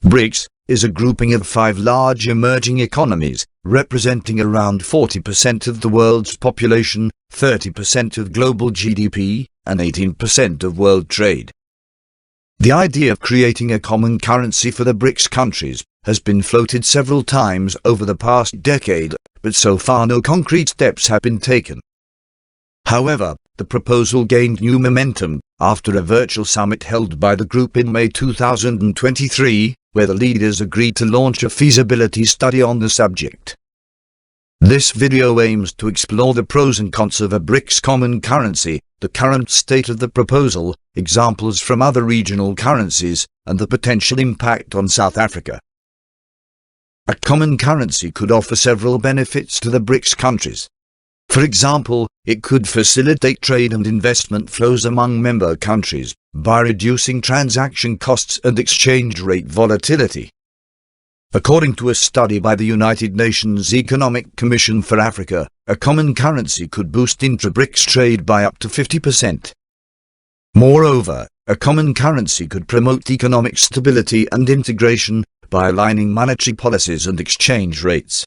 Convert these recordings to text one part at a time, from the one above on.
BRICS is a grouping of 5 large emerging economies, representing around 40% of the world's population, 30% of global GDP, and 18% of world trade. The idea of creating a common currency for the BRICS countries has been floated several times over the past decade, but so far no concrete steps have been taken. However, the proposal gained new momentum after a virtual summit held by the group in May 2023, where the leaders agreed to launch a feasibility study on the subject. This video aims to explore the pros and cons of a BRICS common currency, the current state of the proposal, examples from other regional currencies, and the potential impact on South Africa. A common currency could offer several benefits to the BRICS countries. For example, it could facilitate trade and investment flows among member countries by reducing transaction costs and exchange rate volatility. According to a study by the United Nations Economic Commission for Africa, a common currency could boost intra-BRICS trade by up to 50%. Moreover, a common currency could promote economic stability and integration by aligning monetary policies and exchange rates.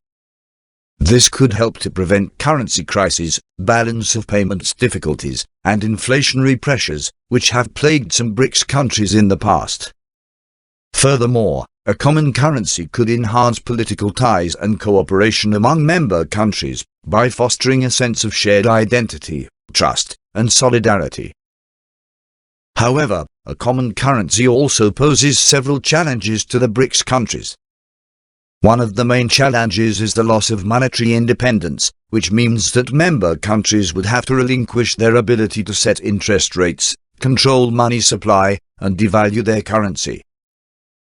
This could help to prevent currency crises, balance of payments difficulties, and inflationary pressures, which have plagued some BRICS countries in the past. Furthermore, a common currency could enhance political ties and cooperation among member countries by fostering a sense of shared identity, trust, and solidarity. However, a common currency also poses several challenges to the BRICS countries. One of the main challenges is the loss of monetary independence, which means that member countries would have to relinquish their ability to set interest rates, control money supply, and devalue their currency.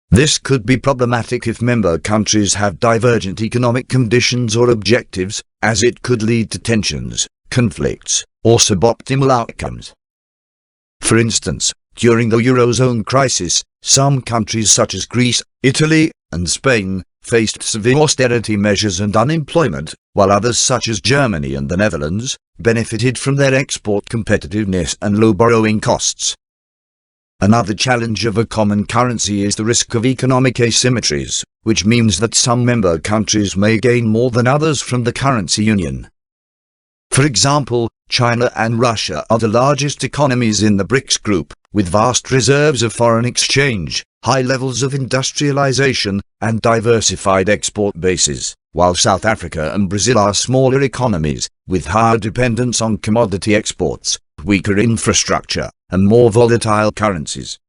This could be problematic if member countries have divergent economic conditions or objectives, as it could lead to tensions, conflicts, or suboptimal outcomes. For instance, during the Eurozone crisis, some countries such as Greece, Italy, and Spain faced severe austerity measures and unemployment, while others such as Germany and the Netherlands benefited from their export competitiveness and low borrowing costs. Another challenge of a common currency is the risk of economic asymmetries, which means that some member countries may gain more than others from the currency union. For example, China and Russia are the largest economies in the BRICS group, with vast reserves of foreign exchange, high levels of industrialization, and diversified export bases, while South Africa and Brazil are smaller economies, with higher dependence on commodity exports, weaker infrastructure, and more volatile currencies.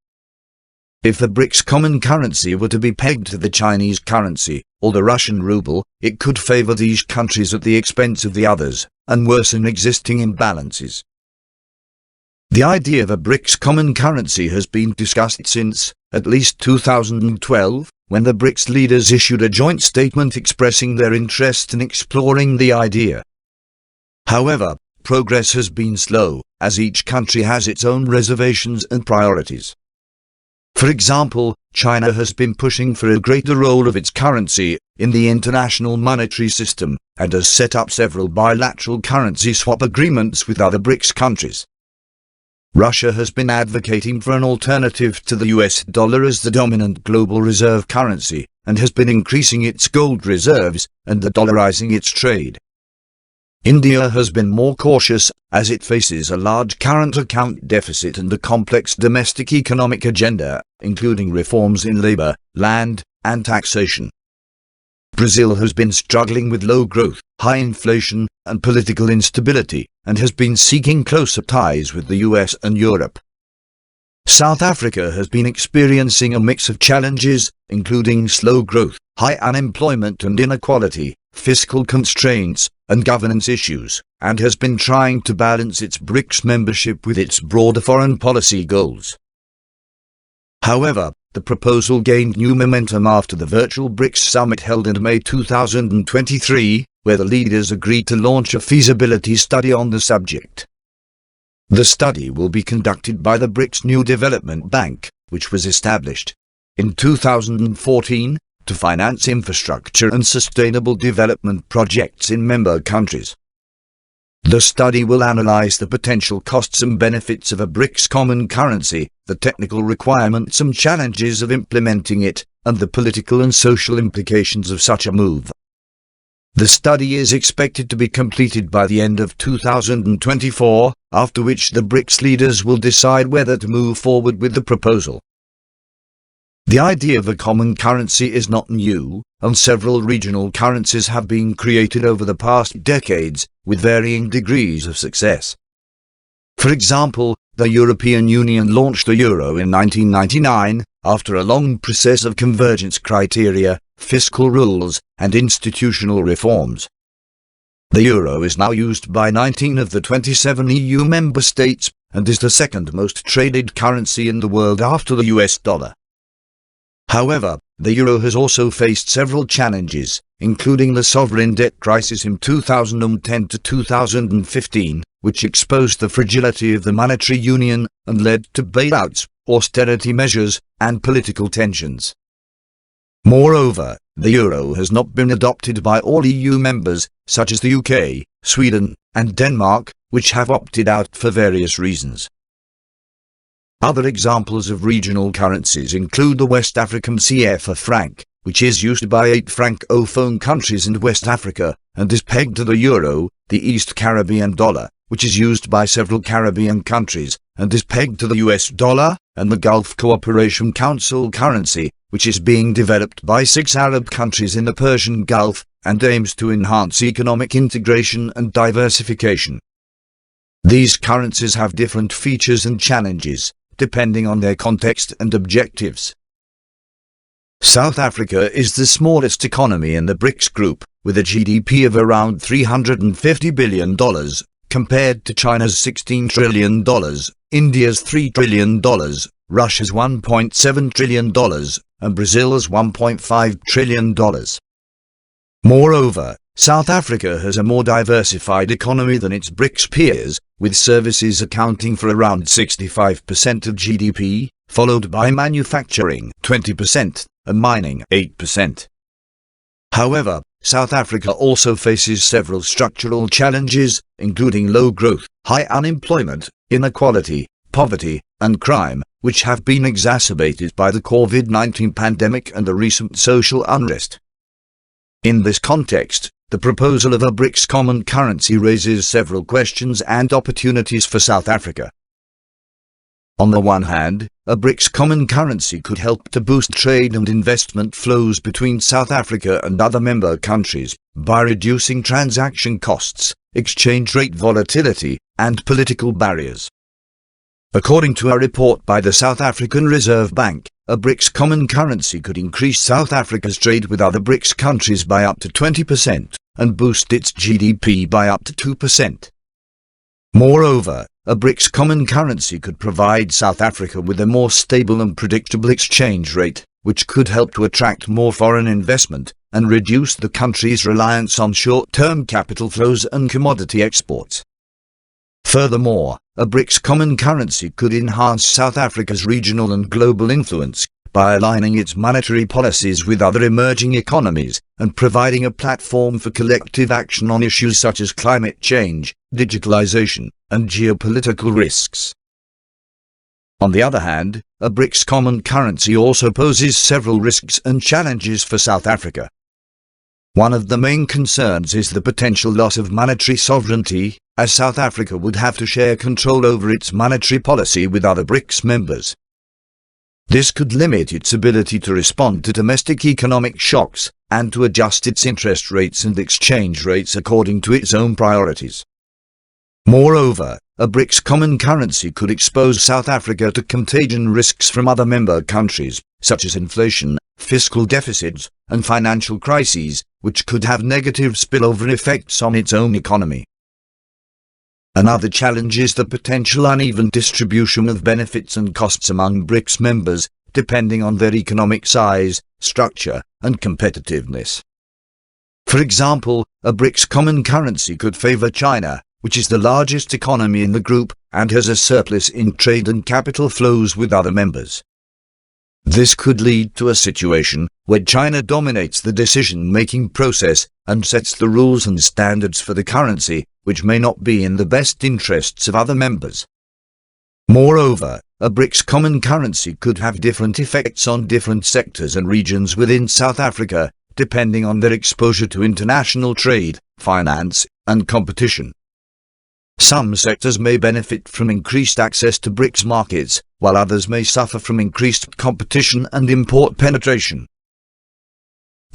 If the BRICS common currency were to be pegged to the Chinese currency, or the Russian ruble, it could favor these countries at the expense of the others, and worsen existing imbalances. The idea of a BRICS common currency has been discussed since, at least 2012, when the BRICS leaders issued a joint statement expressing their interest in exploring the idea. However, progress has been slow, as each country has its own reservations and priorities. For example, China has been pushing for a greater role of its currency in the international monetary system, and has set up several bilateral currency swap agreements with other BRICS countries. Russia has been advocating for an alternative to the US dollar as the dominant global reserve currency, and has been increasing its gold reserves and dollarizing its trade. India has been more cautious, as it faces a large current account deficit and a complex domestic economic agenda, including reforms in labor, land, and taxation. Brazil has been struggling with low growth, high inflation, and political instability, and has been seeking closer ties with the US and Europe. South Africa has been experiencing a mix of challenges, including slow growth, high unemployment and inequality, fiscal constraints, and governance issues, and has been trying to balance its BRICS membership with its broader foreign policy goals. However, the proposal gained new momentum after the virtual BRICS summit held in May 2023, where the leaders agreed to launch a feasibility study on the subject. The study will be conducted by the BRICS New Development Bank, which was established in 2014 to finance infrastructure and sustainable development projects in member countries. The study will analyze the potential costs and benefits of a BRICS common currency, the technical requirements and challenges of implementing it, and the political and social implications of such a move. The study is expected to be completed by the end of 2024, after which the BRICS leaders will decide whether to move forward with the proposal. The idea of a common currency is not new, and several regional currencies have been created over the past decades, with varying degrees of success. For example, the European Union launched the euro in 1999, after a long process of convergence criteria, fiscal rules, and institutional reforms. The euro is now used by 19 of the 27 EU member states, and is the second most traded currency in the world after the US dollar. However, the euro has also faced several challenges, including the sovereign debt crisis in 2010 to 2015, which exposed the fragility of the monetary union and led to bailouts, austerity measures, and political tensions. Moreover, the euro has not been adopted by all EU members, such as the UK, Sweden, and Denmark, which have opted out for various reasons. Other examples of regional currencies include the West African CFA franc, which is used by 8 francophone countries in West Africa, and is pegged to the euro, the East Caribbean dollar, which is used by several Caribbean countries, and is pegged to the US dollar, and the Gulf Cooperation Council currency, which is being developed by 6 Arab countries in the Persian Gulf, and aims to enhance economic integration and diversification. These currencies have different features and challenges, depending on their context and objectives. South Africa is the smallest economy in the BRICS group, with a GDP of around $350 billion, compared to China's $16 trillion, India's $3 trillion, Russia's $1.7 trillion, and Brazil's $1.5 trillion. Moreover, South Africa has a more diversified economy than its BRICS peers, with services accounting for around 65% of GDP, followed by manufacturing 20% and mining 8%. However, South Africa also faces several structural challenges, including low growth, high unemployment, inequality, poverty, and crime, which have been exacerbated by the COVID-19 pandemic and the recent social unrest. In this context, the proposal of a BRICS common currency raises several questions and opportunities for South Africa. On the one hand, a BRICS common currency could help to boost trade and investment flows between South Africa and other member countries, by reducing transaction costs, exchange rate volatility, and political barriers. According to a report by the South African Reserve Bank, a BRICS common currency could increase South Africa's trade with other BRICS countries by up to 20%, and boost its GDP by up to 2%. Moreover, a BRICS common currency could provide South Africa with a more stable and predictable exchange rate, which could help to attract more foreign investment, and reduce the country's reliance on short-term capital flows and commodity exports. Furthermore, a BRICS common currency could enhance South Africa's regional and global influence, by aligning its monetary policies with other emerging economies, and providing a platform for collective action on issues such as climate change, digitalization, and geopolitical risks. On the other hand, a BRICS common currency also poses several risks and challenges for South Africa. One of the main concerns is the potential loss of monetary sovereignty, as South Africa would have to share control over its monetary policy with other BRICS members. This could limit its ability to respond to domestic economic shocks, and to adjust its interest rates and exchange rates according to its own priorities. Moreover, a BRICS common currency could expose South Africa to contagion risks from other member countries, such as inflation, fiscal deficits, and financial crises, which could have negative spillover effects on its own economy. Another challenge is the potential uneven distribution of benefits and costs among BRICS members, depending on their economic size, structure, and competitiveness. For example, a BRICS common currency could favor China, which is the largest economy in the group, and has a surplus in trade and capital flows with other members. This could lead to a situation where China dominates the decision-making process and sets the rules and standards for the currency, which may not be in the best interests of other members. Moreover, a BRICS common currency could have different effects on different sectors and regions within South Africa, depending on their exposure to international trade, finance, and competition. Some sectors may benefit from increased access to BRICS markets, while others may suffer from increased competition and import penetration.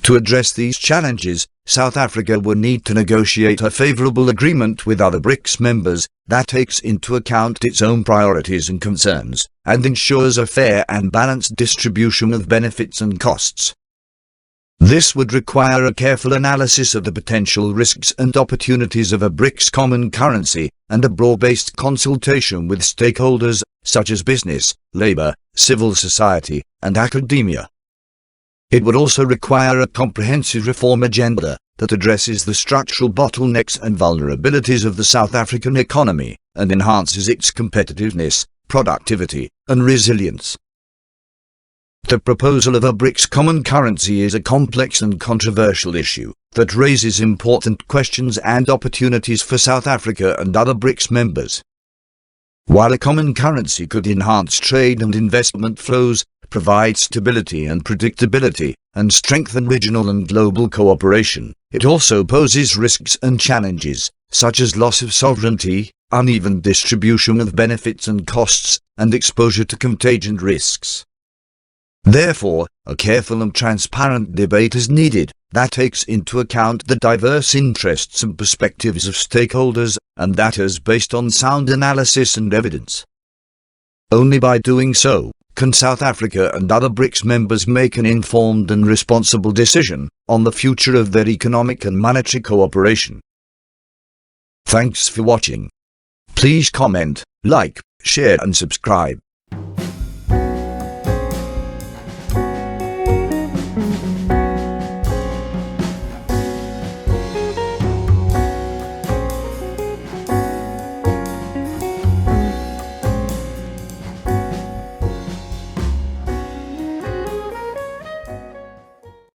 To address these challenges, South Africa will need to negotiate a favorable agreement with other BRICS members that takes into account its own priorities and concerns, and ensures a fair and balanced distribution of benefits and costs. This would require a careful analysis of the potential risks and opportunities of a BRICS common currency, and a broad-based consultation with stakeholders, such as business, labor, civil society, and academia. It would also require a comprehensive reform agenda that addresses the structural bottlenecks and vulnerabilities of the South African economy, and enhances its competitiveness, productivity, and resilience. The proposal of a BRICS common currency is a complex and controversial issue that raises important questions and opportunities for South Africa and other BRICS members. While a common currency could enhance trade and investment flows, provide stability and predictability, and strengthen regional and global cooperation, it also poses risks and challenges, such as loss of sovereignty, uneven distribution of benefits and costs, and exposure to contagion risks. Therefore, a careful and transparent debate is needed that takes into account the diverse interests and perspectives of stakeholders, and that is based on sound analysis and evidence. Only by doing so can South Africa and other BRICS members make an informed and responsible decision on the future of their economic and monetary cooperation. Thanks for watching. Please comment, like, share and subscribe.